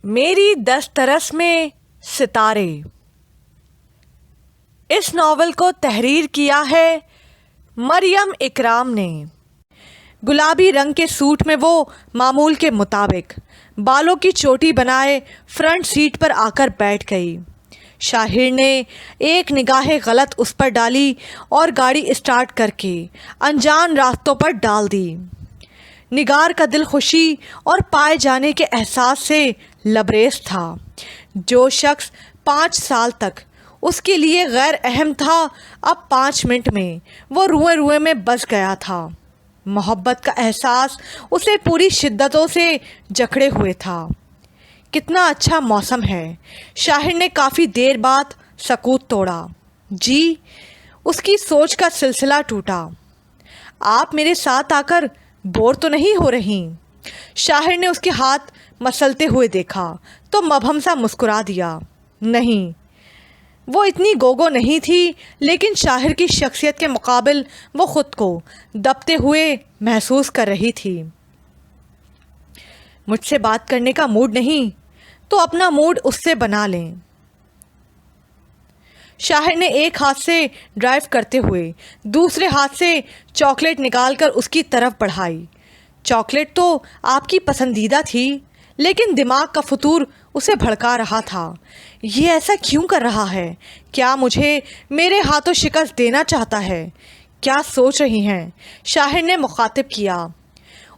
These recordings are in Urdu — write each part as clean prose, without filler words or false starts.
میری دسترس میں ستارے. اس ناول کو تحریر کیا ہے مریم اکرام نے. گلابی رنگ کے سوٹ میں وہ معمول کے مطابق بالوں کی چوٹی بنائے فرنٹ سیٹ پر آ کر بیٹھ گئی. شاہر نے ایک نگاہ غلط اس پر ڈالی اور گاڑی اسٹارٹ کر کے انجان راستوں پر ڈال دی. نگار کا دل خوشی اور پائے جانے کے احساس سے لبریز تھا. جو شخص 5 سال تک اس کے لیے غیر اہم تھا اب 5 منٹ میں وہ روئے روئے میں بس گیا تھا. محبت کا احساس اسے پوری شدتوں سے جکڑے ہوئے تھا. کتنا اچھا موسم ہے. شاہر نے کافی دیر بعد سکوت توڑا. جی. اس کی سوچ کا سلسلہ ٹوٹا. آپ میرے ساتھ آ کر بور تو نہیں ہو رہی؟ شاہر نے اس کے ہاتھ مسلتے ہوئے دیکھا تو مبہم سا مسکرا دیا. نہیں. وہ اتنی گوگو نہیں تھی لیکن شاہر کی شخصیت کے مقابل وہ خود کو دبتے ہوئے محسوس کر رہی تھی. مجھ سے بات کرنے کا موڈ نہیں تو اپنا موڈ اس سے بنا لیں. شاہر نے ایک ہاتھ سے ڈرائیو کرتے ہوئے دوسرے ہاتھ سے چاکلیٹ نکال کر اس کی طرف بڑھائی. چاکلیٹ تو آپ کی پسندیدہ تھی لیکن دماغ کا فطور اسے بھڑکا رہا تھا. یہ ایسا کیوں کر رہا ہے؟ کیا مجھے میرے ہاتھوں شکست دینا چاہتا ہے؟ کیا سوچ رہی ہیں؟ شاہر نے مخاطب کیا.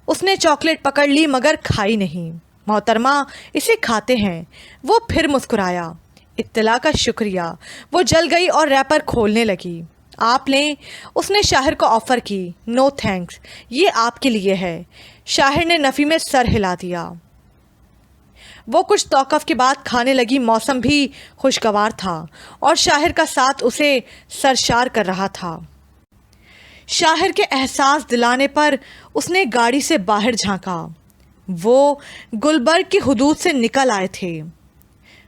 اس نے چاکلیٹ پکڑ لی مگر کھائی نہیں. محترمہ اسے کھاتے ہیں. وہ پھر مسکرایا. اطلاع کا شکریہ. وہ جل گئی اور ریپر کھولنے لگی. آپ لیں. اس نے شاہر کو آفر کی. نو تھینکس. یہ آپ کے لیے ہے. شاہر نے نفی میں سر ہلا دیا. وہ کچھ توقف کے بعد کھانے لگی. موسم بھی خوشگوار تھا اور شاہر کا ساتھ اسے سرشار کر رہا تھا. شاہر کے احساس دلانے پر اس نے گاڑی سے باہر جھانکا. وہ گلبرگ کی حدود سے نکل آئے تھے.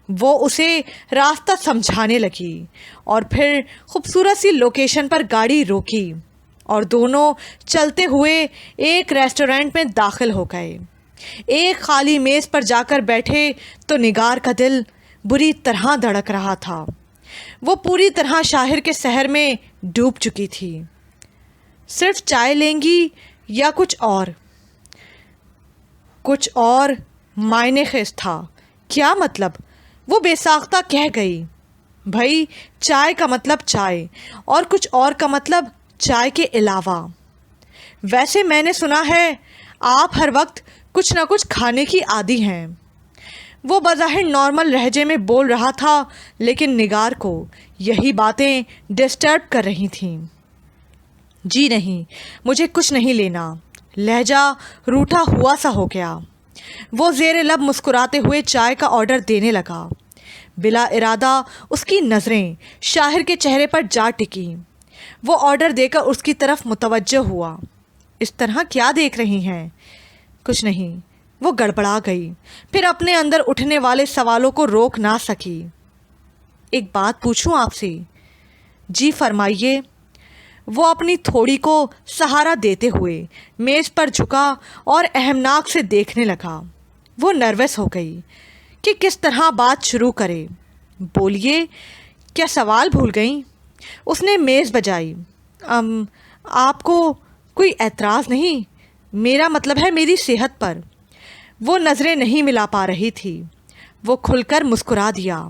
وہ اسے راستہ سمجھانے لگی اور پھر خوبصورت سی لوکیشن پر گاڑی روکی اور دونوں چلتے ہوئے ایک ریسٹورینٹ میں داخل ہو گئے. ایک خالی میز پر جا کر بیٹھے تو نگار کا دل بری طرح دھڑک رہا تھا. وہ پوری طرح شاہر کے سحر میں ڈوب چکی تھی. صرف چائے لیں گی یا کچھ اور؟ کچھ اور معنی خیز تھا. کیا مطلب؟ وہ بے ساختہ کہہ گئی. بھائی چائے کا مطلب چائے اور کچھ اور کا مطلب چائے کے علاوہ. ویسے میں نے سنا ہے آپ ہر وقت کچھ نہ کچھ کھانے کی عادی ہیں. وہ بظاہر نارمل لہجے میں بول رہا تھا لیکن نگار کو یہی باتیں ڈسٹرب کر رہی تھیں. جی نہیں, مجھے کچھ نہیں لینا. لہجہ روٹھا ہوا سا ہو گیا. وہ زیر لب مسکراتے ہوئے چائے کا آرڈر دینے لگا. بلا ارادہ اس کی نظریں شاہر کے چہرے پر جا ٹکیں. وہ آرڈر دے کر اس کی طرف متوجہ ہوا. اس طرح کیا دیکھ رہی ہیں؟ کچھ نہیں. وہ گڑبڑا گئی. پھر اپنے اندر اٹھنے والے سوالوں کو روک نہ سکی. ایک بات پوچھوں آپ سے؟ جی فرمائیے. وہ اپنی تھوڑی کو سہارا دیتے ہوئے میز پر جھکا اور اہمناک سے دیکھنے لگا. وہ نروس ہو گئی کہ کس طرح بات شروع کرے. بولیے, کیا سوال بھول گئیں؟ اس نے میز بجائی. آپ کو کوئی اعتراض نہیں؟ میرا مطلب ہے میری صحت پر. وہ نظریں نہیں ملا پا رہی تھی. وہ کھل کر مسکرا دیا.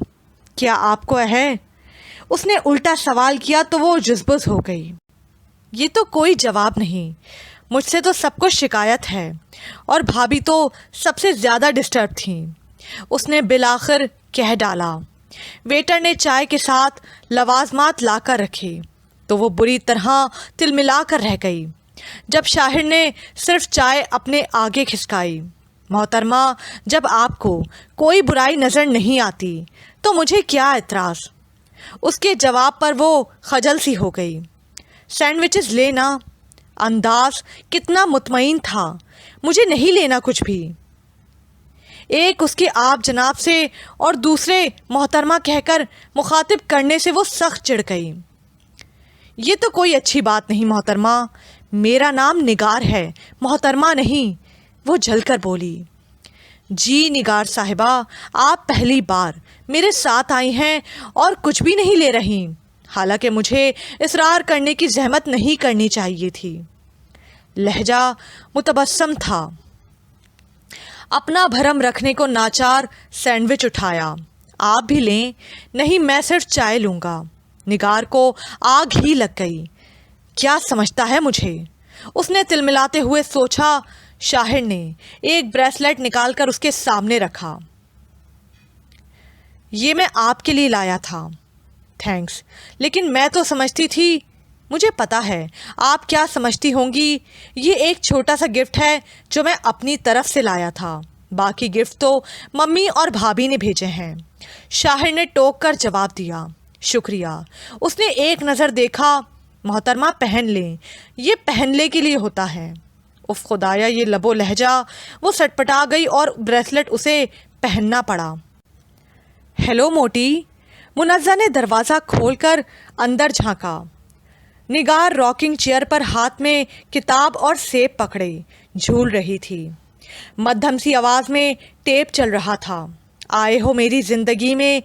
کیا آپ کو ہے؟ اس نے الٹا سوال کیا تو وہ جزبز ہو گئی. یہ تو کوئی جواب نہیں. مجھ سے تو سب کو شکایت ہے اور بھابھی تو سب سے زیادہ ڈسٹرب تھیں. اس نے بالآخر کہہ ڈالا. ویٹر نے چائے کے ساتھ لوازمات لا کر رکھے تو وہ بری طرح تلملا کر رہ گئی جب شاہر نے صرف چائے اپنے آگے کھسکائی. محترمہ, جب آپ کو کوئی برائی نظر نہیں آتی تو مجھے کیا اعتراض؟ اس کے جواب پر وہ خجل سی ہو گئی. سینڈوچز لینا. انداز کتنا مطمئن تھا. مجھے نہیں لینا کچھ بھی. ایک اس کے آپ جناب سے اور دوسرے محترمہ کہہ کر مخاطب کرنے سے وہ سخت چڑ گئی. یہ تو کوئی اچھی بات نہیں محترمہ. میرا نام نگار ہے, محترمہ نہیں. وہ جھل کر بولی. جی نگار صاحبہ، آپ پہلی بار میرے ساتھ آئی ہیں اور کچھ بھی نہیں لے رہی، حالانکہ مجھے اصرار کرنے کی زحمت نہیں کرنی چاہیے تھی۔ لہجہ متبسم تھا۔ اپنا بھرم رکھنے کو ناچار سینڈوچ اٹھایا۔ آپ بھی لیں؟ نہیں، میں صرف چائے لوں گا۔ نگار کو آگ ہی لگ گئی۔ کیا سمجھتا ہے مجھے؟ اس نے تلملاتے ہوئے سوچا۔ شاہر نے ایک بریسلٹ نکال کر اس کے سامنے رکھا۔ یہ میں آپ کے لیے لایا تھا۔ تھینکس، لیکن میں تو سمجھتی تھی، مجھے پتا ہے آپ کیا سمجھتی ہوں گی، یہ ایک چھوٹا سا گفٹ ہے جو میں اپنی طرف سے لایا تھا، باقی گفٹ تو ممی اور بھابھی نے بھیجے ہیں۔ شاہر نے ٹوک کر جواب دیا۔ شکریہ۔ اس نے ایک نظر دیکھا۔ محترمہ پہن لیں، یہ پہننے کے لیے ہوتا ہے۔ اف خدایا، یہ لب و لہجہ! وہ سٹپٹا گئی اور بریسلٹ اسے پہننا پڑا۔ ہیلو موٹی۔ منزہ نے دروازہ کھول کر اندر جھانکا۔ نگار راکنگ چیئر پر ہاتھ میں کتاب اور سیب پکڑے جھول رہی تھی۔ مدھم سی آواز میں ٹیپ چل رہا تھا۔ آئے ہو میری زندگی میں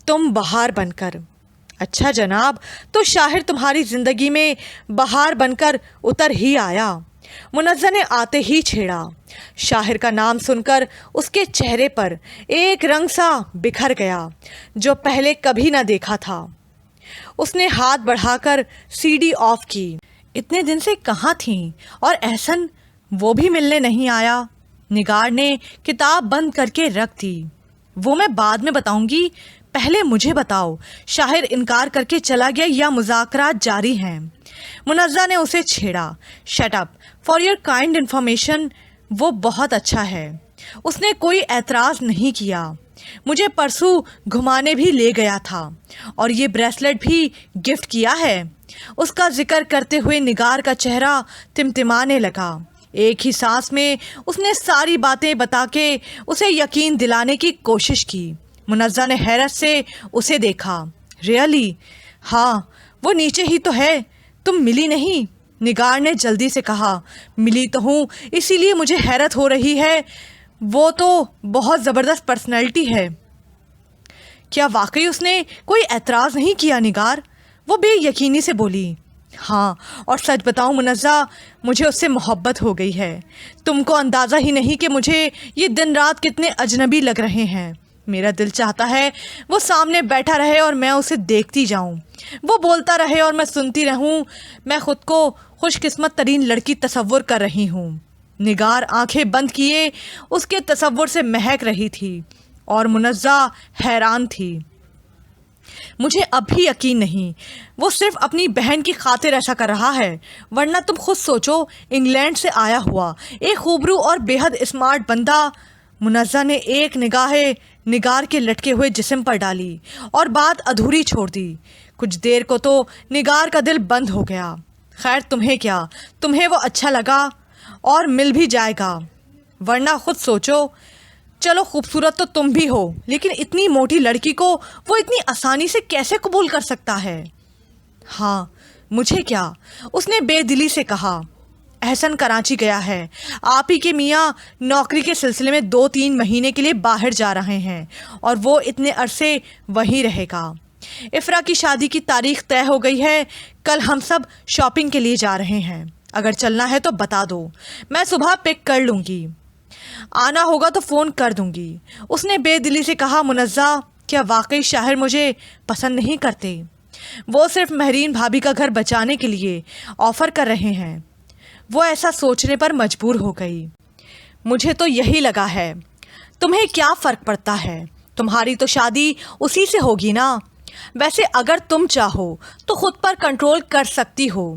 تم بہار بن کر۔ اچھا جناب، تو شاہر تمہاری زندگی میں بہار بن کر اتر ہی آیا۔ منزہ نے آتے ہی چھیڑا۔ شاہر کا نام سن کر اس کے چہرے پر ایک رنگ سا بکھر گیا جو پہلے کبھی نہ دیکھا تھا۔ اس نے ہاتھ بڑھا کر سی ڈی آف کی۔ اتنے دن سے کہاں تھیں؟ اور احسن، وہ بھی ملنے نہیں آیا؟ نگار نے کتاب بند کر کے رکھ دی۔ وہ میں بعد میں بتاؤں گی، پہلے مجھے بتاؤ، شاہر انکار کر کے چلا گیا یا مذاکرات جاری ہیں؟ منزہ نے اسے چھیڑا۔ Shut up for your kind information, وہ بہت اچھا ہے۔ اس نے کوئی اعتراض نہیں کیا۔ مجھے پرسوں گھمانے بھی لے گیا تھا اور یہ بریسلٹ بھی گفٹ کیا ہے۔ اس کا ذکر کرتے ہوئے نگار کا چہرہ تمتمانے لگا۔ ایک ہی سانس میں اس نے ساری باتیں بتا کے اسے یقین دلانے کی کوشش کی۔ منزہ نے حیرت سے اسے دیکھا۔ ریئلی؟ ہاں، وہ نیچے ہی تو ہے۔ تم ملی نہیں؟ نگار نے جلدی سے کہا۔ ملی تو ہوں، اسی لیے مجھے حیرت ہو رہی ہے، وہ تو بہت زبردست پرسنالٹی ہے۔ کیا واقعی اس نے کوئی اعتراض نہیں کیا نگار؟ وہ بے یقینی سے بولی۔ ہاں، اور سچ بتاؤں منزہ، مجھے اس سے محبت ہو گئی ہے۔ تم کو اندازہ ہی نہیں کہ مجھے یہ دن رات کتنے اجنبی لگ رہے ہیں۔ میرا دل چاہتا ہے وہ سامنے بیٹھا رہے اور میں اسے دیکھتی جاؤں، وہ بولتا رہے اور میں سنتی رہوں۔ میں خود کو خوش قسمت ترین لڑکی تصور کر رہی ہوں۔ نگار آنکھیں بند کیے اس کے تصور سے مہک رہی تھی اور منزہ حیران تھی۔ مجھے اب بھی یقین نہیں وہ صرف اپنی بہن کی خاطر ایسا کر رہا ہے، ورنہ تم خود سوچو، انگلینڈ سے آیا ہوا ایک خوبرو اور بے حد اسمارٹ بندہ۔ منزہ نے ایک نگاہ نگار کے لٹکے ہوئے جسم پر ڈالی اور بات ادھوری چھوڑ دی۔ کچھ دیر کو تو نگار کا دل بند ہو گیا۔ خیر تمہیں کیا، تمہیں وہ اچھا لگا اور مل بھی جائے گا، ورنہ خود سوچو۔ چلو خوبصورت تو تم بھی ہو، لیکن اتنی موٹی لڑکی کو وہ اتنی آسانی سے کیسے قبول کر سکتا ہے؟ ہاں، مجھے کیا، اس نے بے دلی سے کہا۔ احسن کراچی گیا ہے، آپ ہی کے میاں نوکری کے سلسلے میں 2-3 مہینے کے لیے باہر جا رہے ہیں اور وہ اتنے عرصے وہیں رہے گا۔ افرا کی شادی کی تاریخ طے ہو گئی ہے، کل ہم سب شاپنگ کے لیے جا رہے ہیں، اگر چلنا ہے تو بتا دو، میں صبح پک کر لوں گی، آنا ہوگا تو فون کر دوں گی۔ اس نے بے دلی سے کہا۔ منزہ، کیا واقعی شاہر مجھے پسند نہیں کرتے؟ وہ صرف مہرین بھابھی کا گھر بچانے کے لیے آفر کر رہے ہیں۔ وہ ایسا سوچنے پر مجبور ہو گئی۔ مجھے تو یہی لگا ہے۔ تمہیں کیا فرق پڑتا ہے؟ تمہاری تو شادی اسی سے ہوگی نا۔ ویسے اگر تم چاہو تو خود پر کنٹرول کر سکتی ہو۔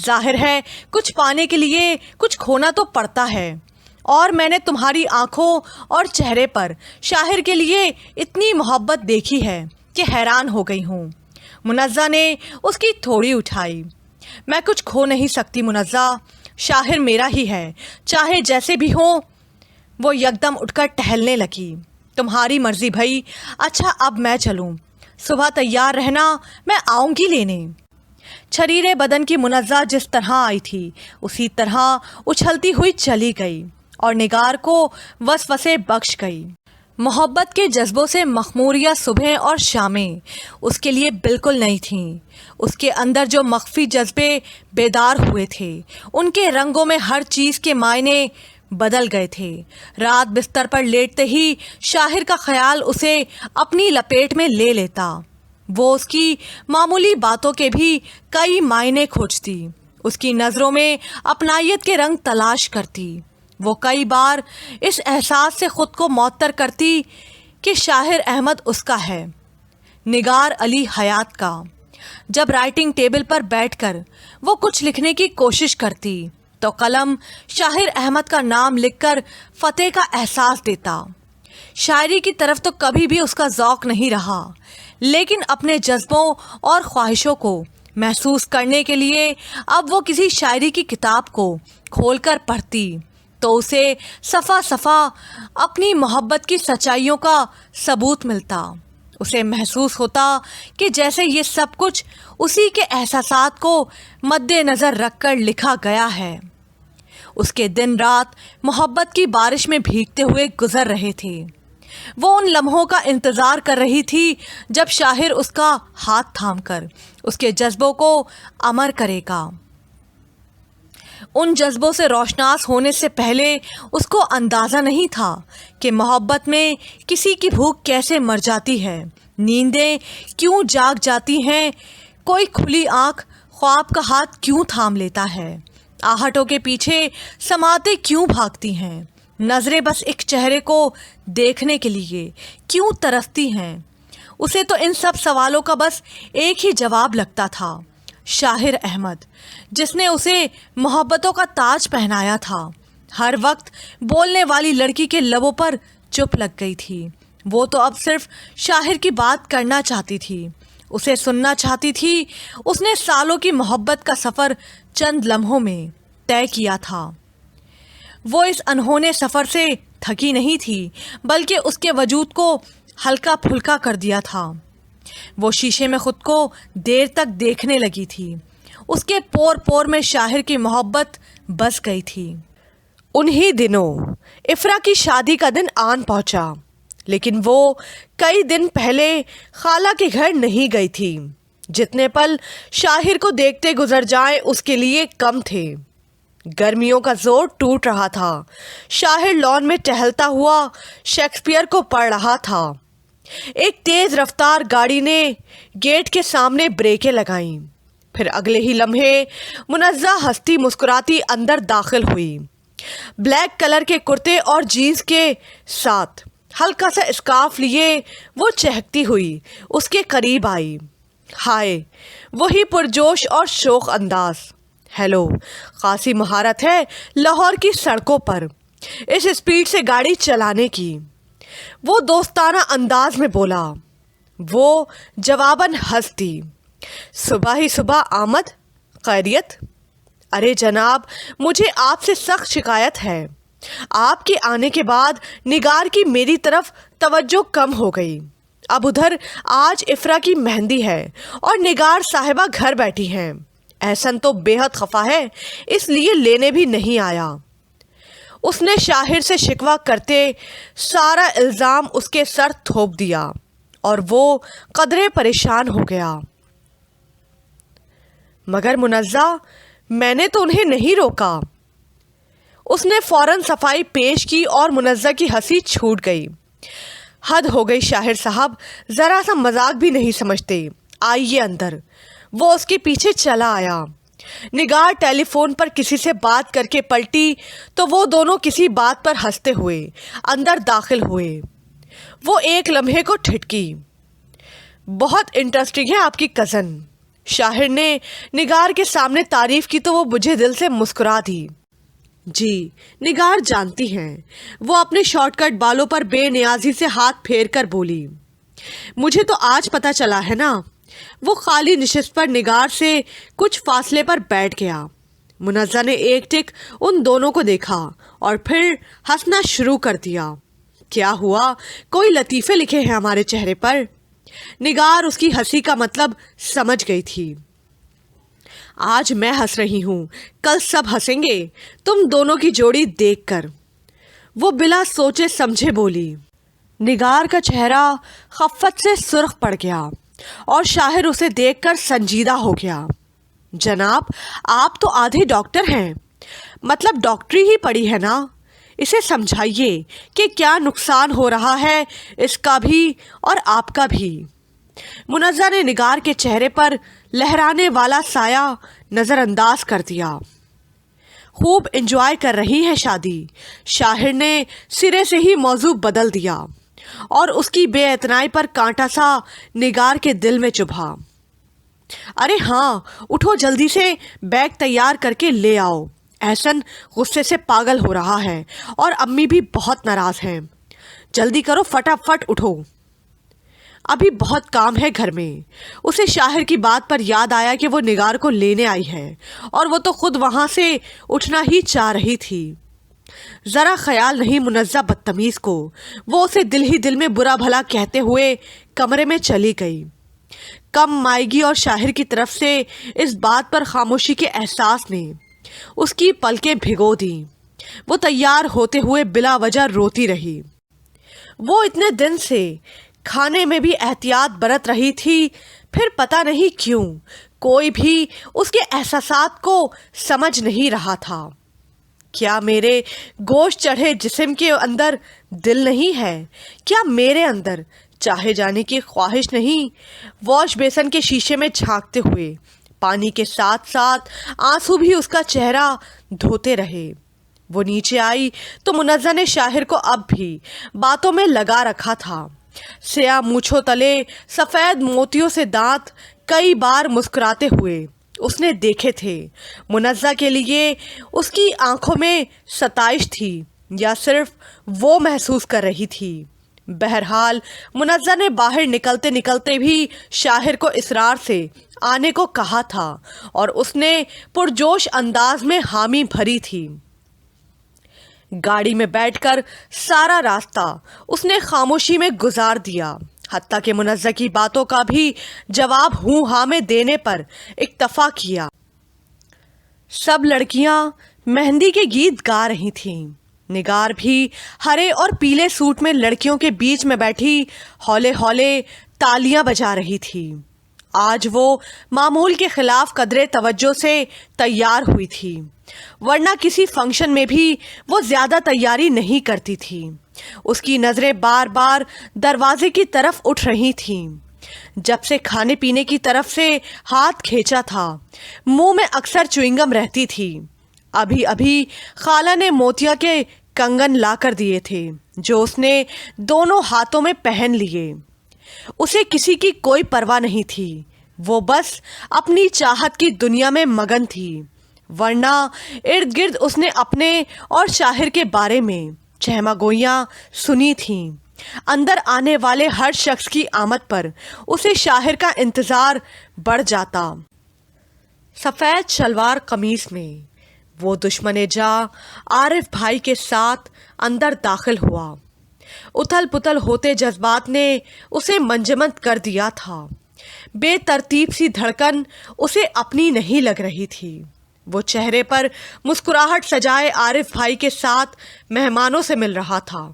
ظاہر ہے کچھ پانے کے لیے کچھ کھونا تو پڑتا ہے، اور میں نے تمہاری آنکھوں اور چہرے پر شاہر کے لیے اتنی محبت دیکھی ہے کہ حیران ہو گئی ہوں۔ منزہ نے اس کی تھوڑی اٹھائی۔ میں کچھ کھو نہیں سکتی منزہ، شاہر میرا ہی ہے، چاہے جیسے بھی ہوں۔ وہ یکدم اٹھ کر ٹہلنے لگی۔ تمہاری مرضی بھائی۔ اچھا اب میں چلوں، صبح تیار رہنا، میں آؤں گی لینے۔ چھریرے بدن کی منزہ جس طرح آئی تھی اسی طرح اچھلتی ہوئی چلی گئی اور نگار کو وسوسے بخش گئی۔ محبت کے جذبوں سے مخموریہ صبح اور شامیں اس کے لیے بالکل نہیں تھیں۔ اس کے اندر جو مخفی جذبے بیدار ہوئے تھے ان کے رنگوں میں ہر چیز کے معنی بدل گئے تھے۔ رات بستر پر لیٹتے ہی شاہر کا خیال اسے اپنی لپیٹ میں لے لیتا۔ وہ اس کی معمولی باتوں کے بھی کئی معنی کھوجتی، اس کی نظروں میں اپنائیت کے رنگ تلاش کرتی۔ وہ کئی بار اس احساس سے خود کو معطر کرتی کہ شاہر احمد اس کا ہے، نگار علی حیات کا۔ جب رائٹنگ ٹیبل پر بیٹھ کر وہ کچھ لکھنے کی کوشش کرتی تو قلم شاہر احمد کا نام لکھ کر فتح کا احساس دیتا۔ شاعری کی طرف تو کبھی بھی اس کا ذوق نہیں رہا، لیکن اپنے جذبوں اور خواہشوں کو محسوس کرنے کے لیے اب وہ کسی شاعری کی کتاب کو کھول کر پڑھتی تو اسے صفحہ صفحہ اپنی محبت کی سچائیوں کا ثبوت ملتا۔ اسے محسوس ہوتا کہ جیسے یہ سب کچھ اسی کے احساسات کو مد نظر رکھ کر لکھا گیا ہے۔ اس کے دن رات محبت کی بارش میں بھیگتے ہوئے گزر رہے تھے۔ وہ ان لمحوں کا انتظار کر رہی تھی جب شاہر اس کا ہاتھ تھام کر اس کے جذبوں کو امر کرے گا۔ ان جذبوں سے روشناس ہونے سے پہلے اس کو اندازہ نہیں تھا کہ محبت میں کسی کی بھوک کیسے مر جاتی ہے، نیندیں کیوں جاگ جاتی ہیں، کوئی کھلی آنکھ خواب کا ہاتھ کیوں تھام لیتا ہے، آہٹوں کے پیچھے سماعتیں کیوں بھاگتی ہیں، نظریں بس ایک چہرے کو دیکھنے کے لیے کیوں ترستی ہیں۔ اسے تو ان سب سوالوں کا بس ایک ہی جواب لگتا تھا، شاہر احمد، جس نے اسے محبتوں کا تاج پہنایا تھا، ہر وقت بولنے والی لڑکی کے لبوں پر چپ لگ گئی تھی۔ وہ تو اب صرف شاہر کی بات کرنا چاہتی تھی، اسے سننا چاہتی تھی۔ اس نے سالوں کی محبت کا سفر چند لمحوں میں طے کیا تھا۔ وہ اس انہونے سفر سے تھکی نہیں تھی، بلکہ اس کے وجود کو ہلکا پھلکا کر دیا تھا۔ وہ شیشے میں خود کو دیر تک دیکھنے لگی تھی، اس کے پور پور میں شاہر کی محبت بس گئی تھی۔ انہی دنوں افرا کی شادی کا دن آن پہنچا، لیکن وہ کئی دن پہلے خالہ کے گھر نہیں گئی تھی۔ جتنے پل شاہر کو دیکھتے گزر جائیں اس کے لیے کم تھے۔ گرمیوں کا زور ٹوٹ رہا تھا۔ شاہر لان میں ٹہلتا ہوا شیکسپیئر کو پڑھ رہا تھا۔ ایک تیز رفتار گاڑی نے گیٹ کے سامنے بریکیں لگائیں، پھر اگلے ہی لمحے منزہ ہستی مسکراتی اندر داخل ہوئی۔ بلیک کلر کے کرتے اور جینز کے ساتھ ہلکا سا اسکارف لیے وہ چہکتی ہوئی اس کے قریب آئی۔ ہائے، وہی پرجوش اور شوق انداز۔ ہیلو، خاصی مہارت ہے لاہور کی سڑکوں پر اس اسپیڈ سے گاڑی چلانے کی، وہ دوستانہ انداز میں بولا۔ وہ جواباً ہنس دی۔ صبح ہی صبح آمد، خیریت؟ ارے جناب، مجھے آپ سے سخت شکایت ہے۔ آپ کے آنے کے بعد نگار کی میری طرف توجہ کم ہو گئی۔ اب ادھر آج افرا کی مہندی ہے اور نگار صاحبہ گھر بیٹھی ہیں۔ احسن تو بے حد خفا ہے، اس لیے لینے بھی نہیں آیا۔ اس نے شاہر سے شکوہ کرتے سارا الزام اس کے سر تھوپ دیا اور وہ قدرے پریشان ہو گیا۔ مگر منزہ، میں نے تو انہیں نہیں روکا۔ اس نے فوراً صفائی پیش کی اور منزہ کی ہنسی چھوٹ گئی۔ حد ہو گئی شاہر صاحب، ذرا سا مذاق بھی نہیں سمجھتے، آئیے اندر۔ وہ اس کے پیچھے چلا آیا۔ نگار ٹیلی فون پر کسی سے بات کر کے پلٹی تو وہ دونوں کسی بات پر ہنستے ہوئے اندر داخل ہوئے۔ وہ ایک لمحے کو ٹھٹکی۔ بہت انٹرسٹنگ ہے آپ کی کزن، شاہر نے نگار کے سامنے تعریف کی تو وہ مجھے دل سے مسکرا دی۔ جی، نگار جانتی ہیں۔ وہ اپنے شارٹ کٹ بالوں پر بے نیازی سے ہاتھ پھیر کر بولی۔ مجھے تو آج پتہ چلا ہے نا۔ وہ خالی نشست پر نگار سے کچھ فاصلے پر بیٹھ گیا۔ منزہ نے ایک ٹک ان دونوں کو دیکھا اور پھر ہنسنا شروع کر دیا۔ کیا ہوا؟ کوئی لطیفے لکھے ہیں ہمارے چہرے پر؟ نگار اس کی ہنسی کا مطلب سمجھ گئی تھی۔ آج میں ہنس رہی ہوں، کل سب ہنسیں گے تم دونوں کی جوڑی دیکھ کر۔ وہ بلا سوچے سمجھے بولی۔ نگار کا چہرہ خفت سے سرخ پڑ گیا اور شاہر اسے دیکھ کر سنجیدہ ہو گیا۔ جناب، آپ تو آدھے ڈاکٹر ہیں، مطلب ڈاکٹری ہی پڑھی ہے نا؟ اسے سمجھائیے کہ کیا نقصان ہو رہا ہے، اس کا بھی اور آپ کا بھی۔ منزہ نے نگار کے چہرے پر لہرانے والا سایہ نظر انداز کر دیا۔ خوب انجوائے کر رہی ہے شادی۔ شاہر نے سرے سے ہی موضوع بدل دیا اور اس کی بے اعتنائی پر کانٹا سا نگار کے دل میں چبھا۔ ارے ہاں، اٹھو جلدی سے بیگ تیار کر کے لے آؤ۔ احسن غصے سے پاگل ہو رہا ہے اور امی بھی بہت ناراض ہیں۔ جلدی کرو، فٹافٹ اٹھو، ابھی بہت کام ہے گھر میں۔ اسے شاہر کی بات پر یاد آیا کہ وہ نگار کو لینے آئی ہے اور وہ تو خود وہاں سے اٹھنا ہی چاہ رہی تھی۔ ذرا خیال نہیں منزہ بدتمیز کو، وہ اسے دل ہی دل میں برا بھلا کہتے ہوئے کمرے میں چلی گئی۔ کم مائیگی اور شاہر کی طرف سے اس بات پر خاموشی کے احساس نے اس کی پلکیں بھگو دیں۔ وہ تیار ہوتے ہوئے بلا وجہ روتی رہی۔ وہ اتنے دن سے کھانے میں بھی احتیاط برت رہی تھی، پھر پتہ نہیں کیوں کوئی بھی اس کے احساسات کو سمجھ نہیں رہا تھا۔ کیا میرے گوشت چڑھے جسم کے اندر دل نہیں ہے؟ کیا میرے اندر چاہے جانے کی خواہش نہیں؟ واش بیسن کے شیشے میں جھانکتے ہوئے پانی کے ساتھ ساتھ آنسو بھی اس کا چہرہ دھوتے رہے۔ وہ نیچے آئی تو منزہ نے شاہر کو اب بھی باتوں میں لگا رکھا تھا۔ سیاہ مونچھوں تلے سفید موتیوں سے دانت کئی بار مسکراتے ہوئے اس نے دیکھے تھے۔ منزہ کے لیے اس کی آنکھوں میں ستائش تھی یا صرف وہ محسوس کر رہی تھی؟ بہرحال منزہ نے باہر نکلتے نکلتے بھی شاہر کو اصرار سے آنے کو کہا تھا اور اس نے پرجوش انداز میں حامی بھری تھی۔ گاڑی میں بیٹھ کر سارا راستہ اس نے خاموشی میں گزار دیا، حتیٰ کہ منزہ کی باتوں کا بھی جواب ہوں ہاں میں دینے پر اکتفا کیا۔ سب لڑکیاں مہندی کے گیت گا رہی تھیں۔ نگار بھی ہرے اور پیلے سوٹ میں لڑکیوں کے بیچ میں بیٹھی ہولے ہولے تالیاں بجا رہی تھی۔ آج وہ معمول کے خلاف قدرے توجہ سے تیار ہوئی تھی، ورنہ کسی فنکشن میں بھی وہ زیادہ تیاری نہیں کرتی تھی۔ اس کی نظریں بار بار دروازے کی طرف اٹھ رہی تھیں۔ جب سے کھانے پینے کی طرف سے ہاتھ کھینچا تھا، منہ میں اکثر چوئنگم رہتی تھی۔ ابھی ابھی خالہ نے موتیا کے کنگن لا کر دیے تھے جو اس نے دونوں ہاتھوں میں پہن لیے۔ اسے کسی کی کوئی پرواہ نہیں تھی، وہ بس اپنی چاہت کی دنیا میں مگن تھی، ورنہ ارد گرد اس نے اپنے اور شاہر کے بارے میں چہما گوئیاں سنی تھیں۔ اندر آنے والے ہر شخص کی آمد پر اسے شاہر کا انتظار بڑھ جاتا۔ سفید شلوار قمیص میں وہ دشمن جاں عارف بھائی کے ساتھ اندر داخل ہوا۔ اتھل پتھل ہوتے جذبات نے اسے منجمد کر دیا تھا۔ بے ترتیب سی دھڑکن اسے اپنی نہیں لگ رہی تھی۔ وہ چہرے پر مسکراہٹ سجائے عارف بھائی کے ساتھ مہمانوں سے مل رہا تھا۔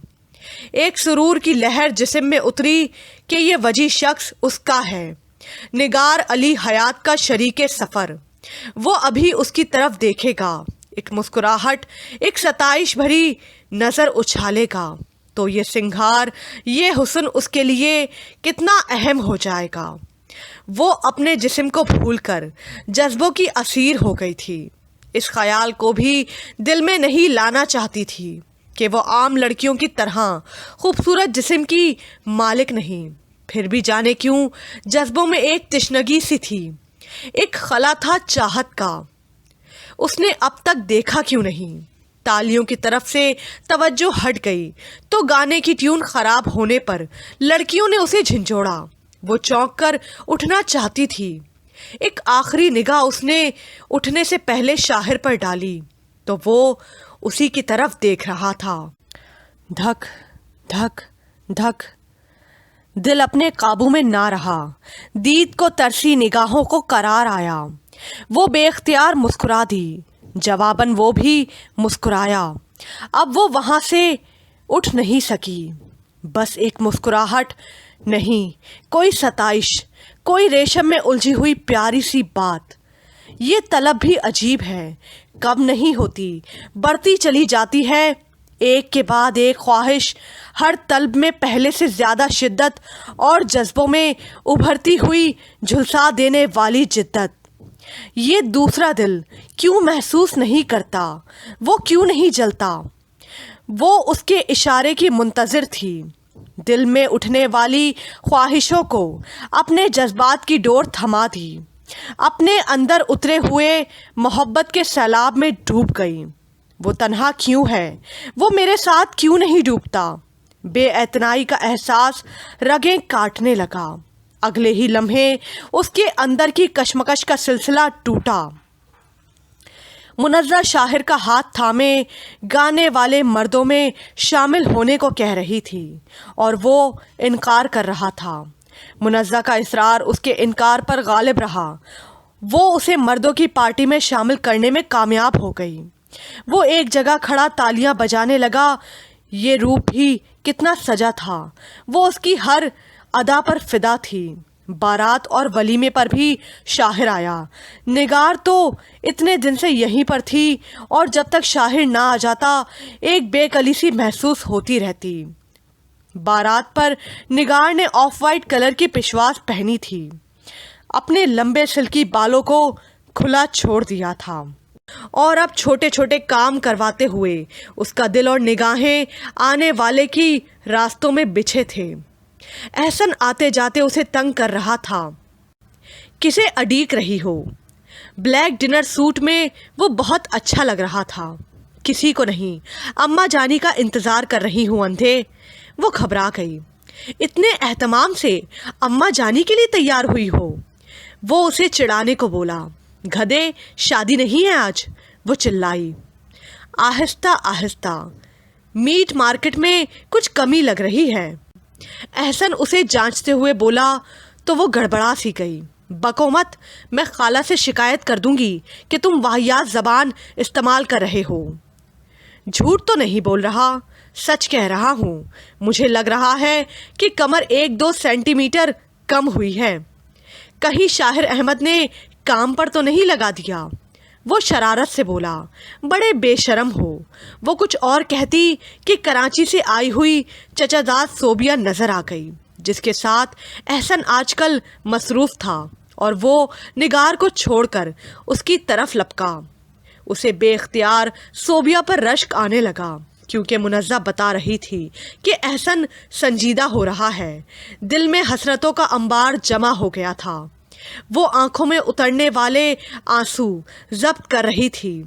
ایک سرور کی لہر جسم میں اتری کہ یہ وجی شخص اس کا ہے، نگار علی حیات کا شریک سفر۔ وہ ابھی اس کی طرف دیکھے گا، ایک مسکراہٹ، ایک ستائش بھری نظر اچھالے گا تو یہ سنگھار، یہ حسن اس کے لیے کتنا اہم ہو جائے گا۔ وہ اپنے جسم کو بھول کر جذبوں کی اسیر ہو گئی تھی۔ اس خیال کو بھی دل میں نہیں لانا چاہتی تھی کہ وہ عام لڑکیوں کی طرح خوبصورت جسم کی مالک نہیں، پھر بھی جانے کیوں جذبوں میں ایک تشنگی سی تھی، ایک خلا تھا چاہت کا۔ اس نے اب تک دیکھا کیوں نہیں؟ تالیوں کی طرف سے توجہ ہٹ گئی تو گانے کی ٹیون خراب ہونے پر لڑکیوں نے اسے جھنجھوڑا۔ وہ چونک کر اٹھنا چاہتی تھی۔ ایک آخری نگاہ اس نے اٹھنے سے پہلے شاہر پر ڈالی تو وہ اسی کی طرف دیکھ رہا تھا۔ دھک دھک دھک، دل اپنے قابو میں نہ رہا۔ دید کو ترسی نگاہوں کو قرار آیا۔ وہ بے اختیار مسکرا دی، جواباً وہ بھی مسکرایا۔ اب وہ وہاں سے اٹھ نہیں سکی. بس ایک مسکراہٹ، نہیں کوئی ستائش، کوئی ریشم میں الجھی ہوئی پیاری سی بات. یہ طلب بھی عجیب ہے، کم نہیں ہوتی، بڑھتی چلی جاتی ہے، ایک کے بعد ایک خواہش، ہر طلب میں پہلے سے زیادہ شدت اور جذبوں میں ابھرتی ہوئی جھلسا دینے والی جدت. یہ دوسرا دل کیوں محسوس نہیں کرتا؟ وہ کیوں نہیں جلتا؟ وہ اس کے اشارے کی منتظر تھی. دل میں اٹھنے والی خواہشوں کو اپنے جذبات کی ڈور تھما دی، اپنے اندر اترے ہوئے محبت کے سیلاب میں ڈوب گئی. وہ تنہا کیوں ہے؟ وہ میرے ساتھ کیوں نہیں ڈوبتا؟ بے اعتنائی کا احساس رگیں کاٹنے لگا. اگلے ہی لمحے اس کے اندر کی کشمکش کا سلسلہ ٹوٹا. منزہ شاہر کا ہاتھ تھامے گانے والے مردوں میں شامل ہونے کو کہہ رہی تھی اور وہ انکار کر رہا تھا. منزہ کا اصرار اس کے انکار پر غالب رہا. وہ اسے مردوں کی پارٹی میں شامل کرنے میں کامیاب ہو گئی. وہ ایک جگہ کھڑا تالیاں بجانے لگا. یہ روپ بھی کتنا سجا تھا. وہ اس کی ہر ادا پر فدا تھی. بارات اور ولیمے پر بھی شاہر آیا. نگار تو اتنے دن سے یہیں پر تھی اور جب تک شاہر نہ آ جاتا ایک بے کلی سی محسوس ہوتی رہتی. بارات پر نگار نے آف وائٹ کلر کی پشواس پہنی تھی، اپنے لمبے سلکی بالوں کو کھلا چھوڑ دیا تھا اور اب چھوٹے چھوٹے کام کرواتے ہوئے اس کا دل اور نگاہیں آنے والے کی راستوں میں بچھے تھے. احسن آتے جاتے اسے تنگ کر رہا تھا. کسے اڈیک رہی ہو؟ بلیک ڈنر سوٹ میں وہ بہت اچھا لگ رہا تھا. کسی کو نہیں، اماں جانی کا انتظار کر رہی ہوں اندھے. وہ گھبرا گئی. اتنے اہتمام سے اماں جانی کے لیے تیار ہوئی ہو؟ وہ اسے چڑھانے کو بولا. گدھے، شادی نہیں ہے آج، وہ چلائی. آہستہ آہستہ، میٹ مارکیٹ میں کچھ کمی لگ رہی ہے. احسن اسے جانچتے ہوئے بولا تو وہ گڑبڑا سی گئی. بکو مت، میں خالہ سے شکایت کر دوں گی کہ تم واہیات زبان استعمال کر رہے ہو. جھوٹ تو نہیں بول رہا، سچ کہہ رہا ہوں. مجھے لگ رہا ہے کہ کمر 1-2 سینٹی میٹر کم ہوئی ہے. کہیں شاہر احمد نے کام پر تو نہیں لگا دیا؟ وہ شرارت سے بولا. بڑے بے شرم ہو. وہ کچھ اور کہتی کہ کراچی سے آئی ہوئی چچا داد صوبیہ نظر آ گئی، جس کے ساتھ احسن آج کل مصروف تھا، اور وہ نگار کو چھوڑ کر اس کی طرف لپکا. اسے بے اختیار صوبیہ پر رشک آنے لگا، کیونکہ منزہ بتا رہی تھی کہ احسن سنجیدہ ہو رہا ہے. دل میں حسرتوں کا انبار جمع ہو گیا تھا. وہ آنکھوں میں اترنے والے آنسو ضبط کر رہی تھی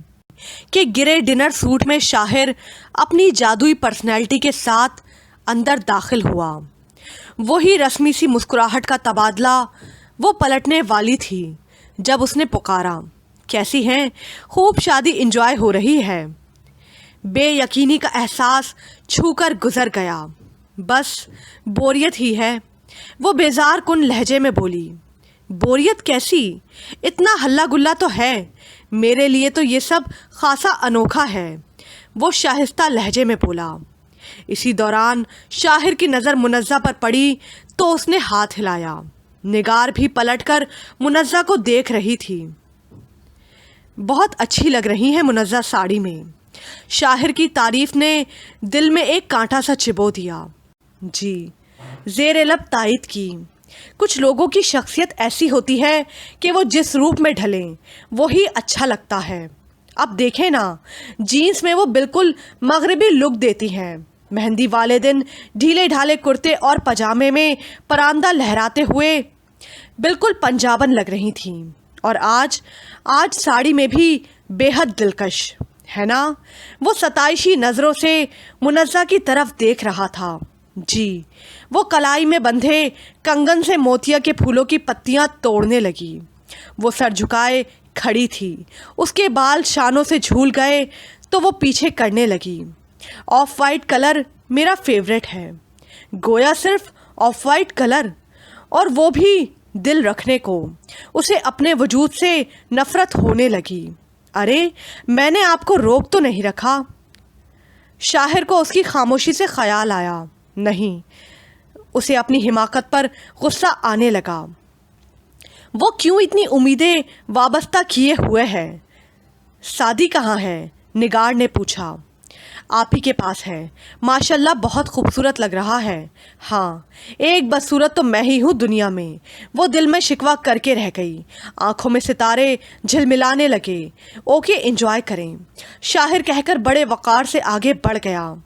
کہ گرے ڈنر سوٹ میں شاہر اپنی جادوئی پرسنالٹی کے ساتھ اندر داخل ہوا. وہی رسمی سی مسکراہٹ کا تبادلہ وہ پلٹنے والی تھی جب اس نے پکارا. کیسی ہیں؟ خوب شادی انجوائے ہو رہی ہے. بے یقینی کا احساس چھو کر گزر گیا. بس بوریت ہی ہے، وہ بیزار کن لہجے میں بولی. بوریت کیسی؟ اتنا ہلا گلا تو ہے. میرے لیے تو یہ سب خاصا انوکھا ہے، وہ شائستہ لہجے میں بولا. اسی دوران شاہر کی نظر منزہ پر پڑی تو اس نے ہاتھ ہلایا. نگار بھی پلٹ کر منزہ کو دیکھ رہی تھی. بہت اچھی لگ رہی ہیں منزہ ساڑی میں. شاہر کی تعریف نے دل میں ایک کانٹا سا چبو دیا. جی، زیر لب تائید کی. کچھ لوگوں کی شخصیت ایسی ہوتی ہے کہ وہ جس روپ میں ڈھلیں وہی اچھا لگتا ہے. اب دیکھیں نا، جینس میں وہ بالکل مغربی لک دیتی ہیں. مہندی والے دن ڈھیلے ڈھالے کرتے اور پاجامے میں پراندہ لہراتے ہوئے بالکل پنجابن لگ رہی تھیں. اور آج ساڑی میں بھی بے حد دلکش ہے نا. وہ ستائشی نظروں سے منزہ کی طرف دیکھ رہا تھا. جی. وہ کلائی میں بندھے کنگن سے موتیا کے پھولوں کی پتیاں توڑنے لگی. وہ سر جھکائے کھڑی تھی. اس کے بال شانوں سے جھول گئے تو وہ پیچھے کرنے لگی. آف وائٹ کلر میرا فیوریٹ ہے. گویا صرف آف وائٹ کلر، اور وہ بھی دل رکھنے کو. اسے اپنے وجود سے نفرت ہونے لگی. ارے میں نے آپ کو روک تو نہیں رکھا؟ شاہر کو اس کی خاموشی سے خیال آیا، نہیں، اسے اپنی حماقت پر غصہ آنے لگا۔ وہ کیوں اتنی امیدیں وابستہ کیے ہوئے ہے؟ سعدی کہاں ہے؟ نگار نے پوچھا۔ آپ ہی کے پاس ہے، ماشاءاللہ بہت خوبصورت لگ رہا ہے۔ ہاں، ایک بدصورت تو میں ہی ہوں دنیا میں، وہ دل میں شکوہ کر کے رہ گئی۔ آنکھوں میں ستارے جھلملانے لگے۔ اوکے، انجوائے کریں، شاہر کہہ کر بڑے وقار سے آگے بڑھ گیا۔